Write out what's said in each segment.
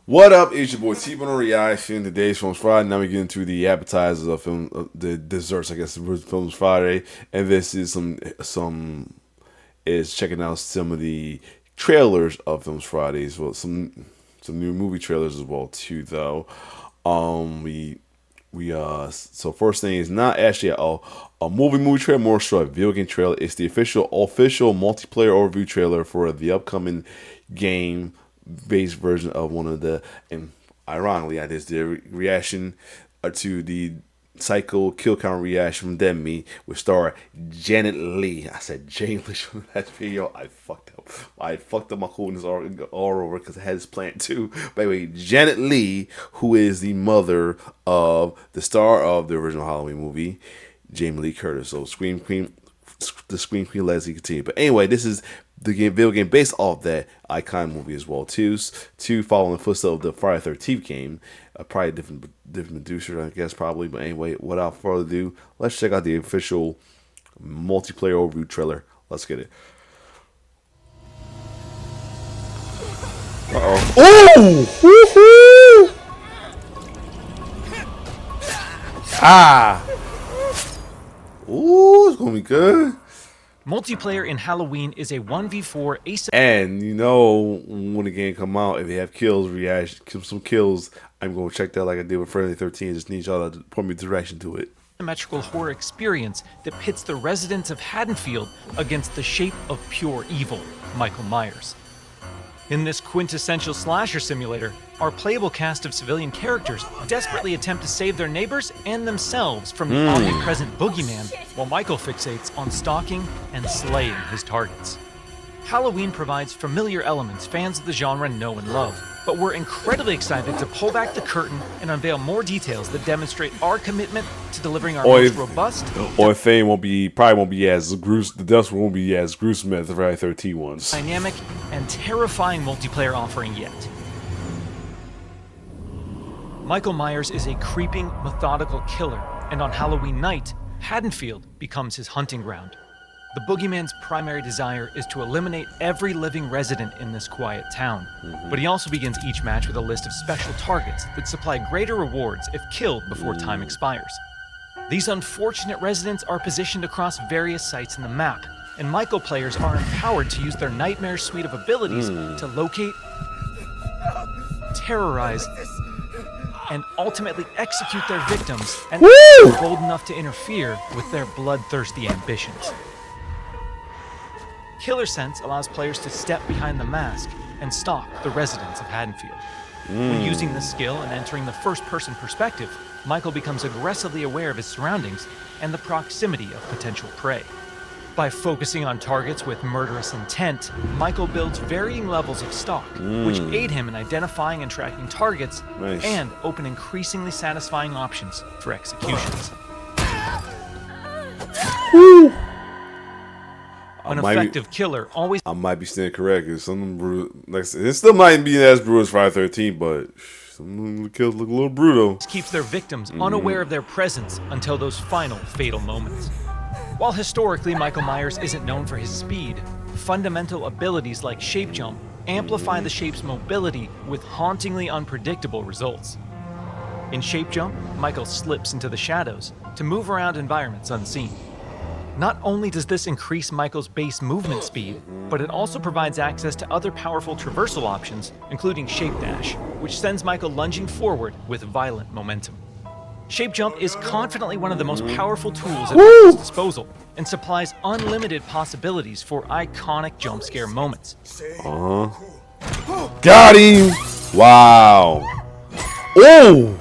What up? It's your boy T-Bone Reaction. Today's Films Friday. Now we get into the appetizers of film, the desserts. I guess Films Friday, and this is some is checking out some of the trailers of Films Fridays. Well, some new movie trailers as well too. Though, we so first thing is not actually a movie trailer, more so a video game trailer. It's the official multiplayer overview trailer for the upcoming game based version of one of the, and ironically I just did a reaction to the Psycho Kill Count reaction from Demi with star Janet Lee. I said Jane Lee from that video. I fucked up my coolness all over because I had this planned too. But anyway, Janet Lee, who is the mother of the star of the original Halloween movie, Jamie Lee Curtis. So Scream Queen, the Scream Queen legacy continue. But anyway, this is the video game based off that icon movie as well too. To follow in the footsteps of the Friday 13th game. Probably different producer, I guess, probably. But anyway, without further ado, let's check out the official multiplayer overview trailer. Let's get it. Oh! Woohoo! Ah! Ooh, it's gonna be good. Multiplayer in Halloween is a 1v4 asymmetric. And you know, when the game come out, if they have kills, some kills, I'm gonna check that like I did with Friday 13. Just need y'all to point me direction to it. Asymmetrical horror experience that pits the residents of Haddonfield against the shape of pure evil, Michael Myers. In this quintessential slasher simulator, our playable cast of civilian characters desperately attempt to save their neighbors and themselves from the omnipresent boogeyman, while Michael fixates on stalking and slaying his targets. Halloween provides familiar elements fans of the genre know and love, but we're incredibly excited to pull back the curtain and unveil more details that demonstrate our commitment to delivering our most robust. Or fame probably won't be as gruesome. The deaths won't be as gruesome as the Friday 13 ones. Dynamic and terrifying multiplayer offering yet. Michael Myers is a creeping, methodical killer, and on Halloween night, Haddonfield becomes his hunting ground. The boogeyman's primary desire is to eliminate every living resident in this quiet town, but he also begins each match with a list of special targets that supply greater rewards if killed before time expires. These unfortunate residents are positioned across various sites in the map, and Michael players are empowered to use their nightmare suite of abilities to locate, terrorize, and ultimately execute their victims, and are bold enough to interfere with their bloodthirsty ambitions. Killer Sense allows players to step behind the mask and stalk the residents of Haddonfield. When using this skill and entering the first-person perspective, Michael becomes aggressively aware of his surroundings and the proximity of potential prey. By focusing on targets with murderous intent, Michael builds varying levels of stalk, which aid him in identifying and tracking targets and open increasingly satisfying options for executions. An effective killer always. I might be staying correct. It still might be as brutal as Friday 13, but some of the kills look a little brutal. Keeps their victims unaware of their presence until those final fatal moments. While historically Michael Myers isn't known for his speed, fundamental abilities like shape jump amplify the shape's mobility with hauntingly unpredictable results. In shape jump, Michael slips into the shadows to move around environments unseen. Not only does this increase Michael's base movement speed, but it also provides access to other powerful traversal options, including Shape Dash, which sends Michael lunging forward with violent momentum. Shape Jump is confidently one of the most powerful tools at Michael's disposal, and supplies unlimited possibilities for iconic jump scare moments. Got him! Wow. Oh!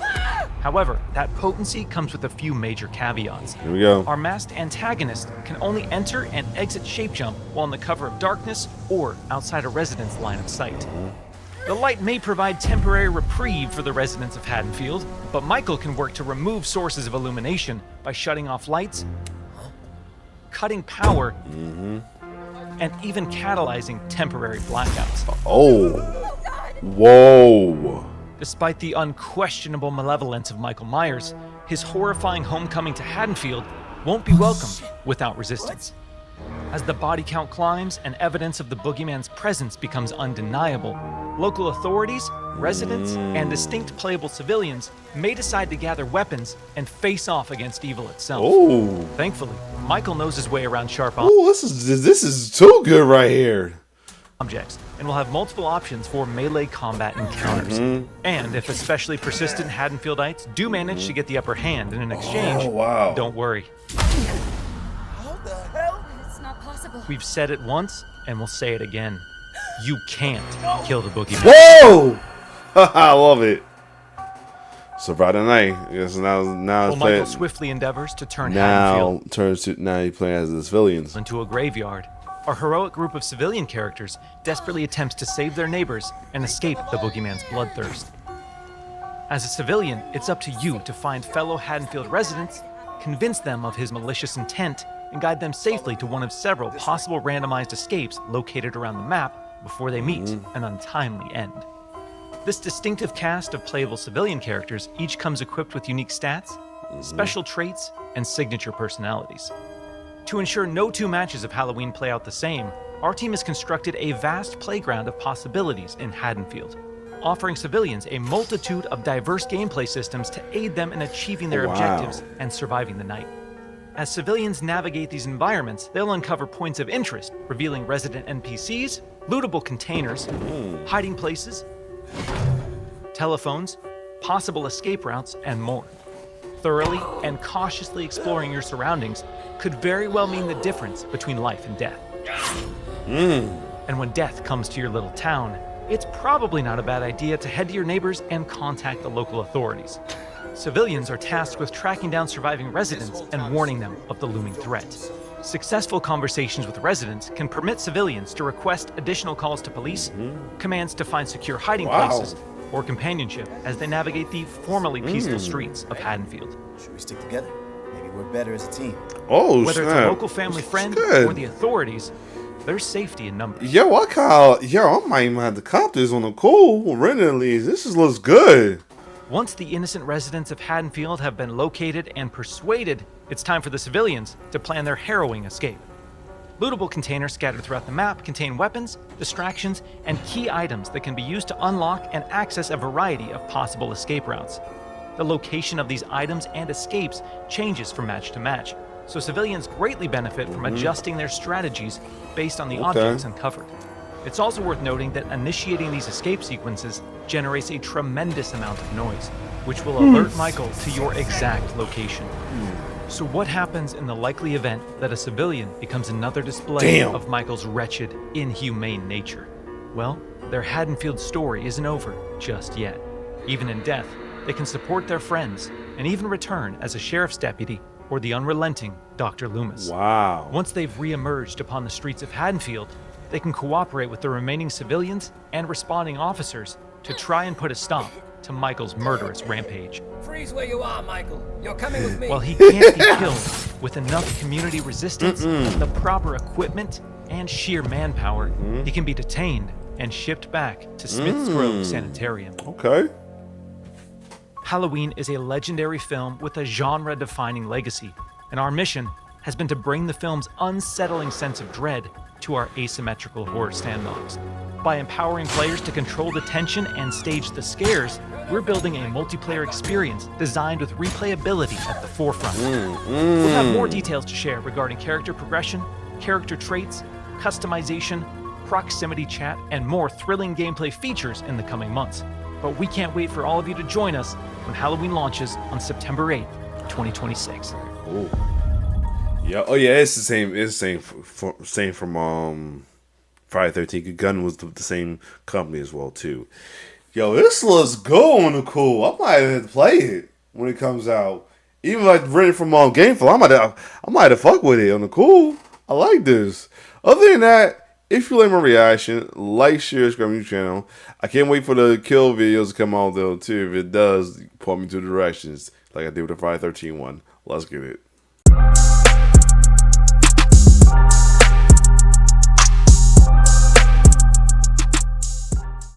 However, that potency comes with a few major caveats. Here we go. Our masked antagonist can only enter and exit Shape Jump while in the cover of darkness or outside a resident's line of sight. The light may provide temporary reprieve for the residents of Haddonfield, but Michael can work to remove sources of illumination by shutting off lights, cutting power, and even catalyzing temporary blackouts. Oh. Whoa. Despite the unquestionable malevolence of Michael Myers, his horrifying homecoming to Haddonfield won't be welcomed without resistance. As the body count climbs and evidence of the boogeyman's presence becomes undeniable, local authorities, residents, and distinct playable civilians may decide to gather weapons and face off against evil itself. Oh, Thankfully, Michael knows his way around sharp this is too good right here. objects and will have multiple options for melee combat encounters. And if especially persistent Haddonfieldites do manage to get the upper hand in an exchange, don't worry. How the hell? It's not possible. We've said it once and we'll say it again. You can't kill the boogeyman. Whoa! I love it. Survive the night. Yes, now Well, it's Michael playing. swiftly endeavors to turn Now Haddonfield he playing as the civilians. into a graveyard. Our heroic group of civilian characters desperately attempts to save their neighbors and escape the boogeyman's bloodthirst. As a civilian, it's up to you to find fellow Haddonfield residents, convince them of his malicious intent, and guide them safely to one of several possible randomized escapes located around the map before they meet an untimely end. This distinctive cast of playable civilian characters each comes equipped with unique stats, special traits, and signature personalities. To ensure no two matches of Halloween play out the same, our team has constructed a vast playground of possibilities in Haddonfield, offering civilians a multitude of diverse gameplay systems to aid them in achieving their objectives and surviving the night. As civilians navigate these environments, they'll uncover points of interest, revealing resident NPCs, lootable containers, hiding places, telephones, possible escape routes, and more. Thoroughly and cautiously exploring your surroundings could very well mean the difference between life and death. And when death comes to your little town, it's probably not a bad idea to head to your neighbors and contact the local authorities. Civilians are tasked with tracking down surviving residents and warning them of the looming threat. Successful conversations with residents can permit civilians to request additional calls to police, commands to find secure hiding places, or companionship as they navigate the formerly peaceful streets of Haddonfield. Should we stick together? Maybe we're better as a team. Oh, Whether it's snap. a local family friend good. or the authorities, there's safety in numbers. Yo, I might even have to cop this on the cool render leads. This looks good. Once the innocent residents of Haddonfield have been located and persuaded, it's time for the civilians to plan their harrowing escape. Lootable containers scattered throughout the map contain weapons, distractions, and key items that can be used to unlock and access a variety of possible escape routes. The location of these items and escapes changes from match to match, so civilians greatly benefit from adjusting their strategies based on the objects uncovered. It's also worth noting that initiating these escape sequences generates a tremendous amount of noise, which will alert Michael to your exact location. So what happens in the likely event that a civilian becomes another display of Michael's wretched, inhumane nature? Well, their Haddonfield story isn't over just yet. Even in death, they can support their friends and even return as a sheriff's deputy or the unrelenting Dr. Loomis. Wow. Once they've re-emerged upon the streets of Haddonfield, they can cooperate with the remaining civilians and responding officers to try and put a stop to Michael's murderous rampage. Freeze where you are, Michael. You're coming with me. While he can't be killed with enough community resistance, the proper equipment, and sheer manpower, he can be detained and shipped back to Smith's Grove Sanitarium. Okay. Halloween is a legendary film with a genre-defining legacy, and our mission has been to bring the film's unsettling sense of dread to our asymmetrical horror sandbox. By empowering players to control the tension and stage the scares, we're building a multiplayer experience designed with replayability at the forefront. We'll have more details to share regarding character progression, character traits, customization, proximity chat, and more thrilling gameplay features in the coming months. But we can't wait for all of you to join us when Halloween launches on September 8th, 2026. Yeah. Oh yeah. It's the same. It's the same from Friday 13th. Gun was the same company as well too. Yo, this looks good on the cool. I might have to play it when it comes out. Even like renting from Gameful, I might have fuck with it on the cool. I like this. Other than that, if you like my reaction, like, share, subscribe to my channel. I can't wait for the kill videos to come out though too. If it does, point me to the directions like I did with the Friday 13 one. Let's get it.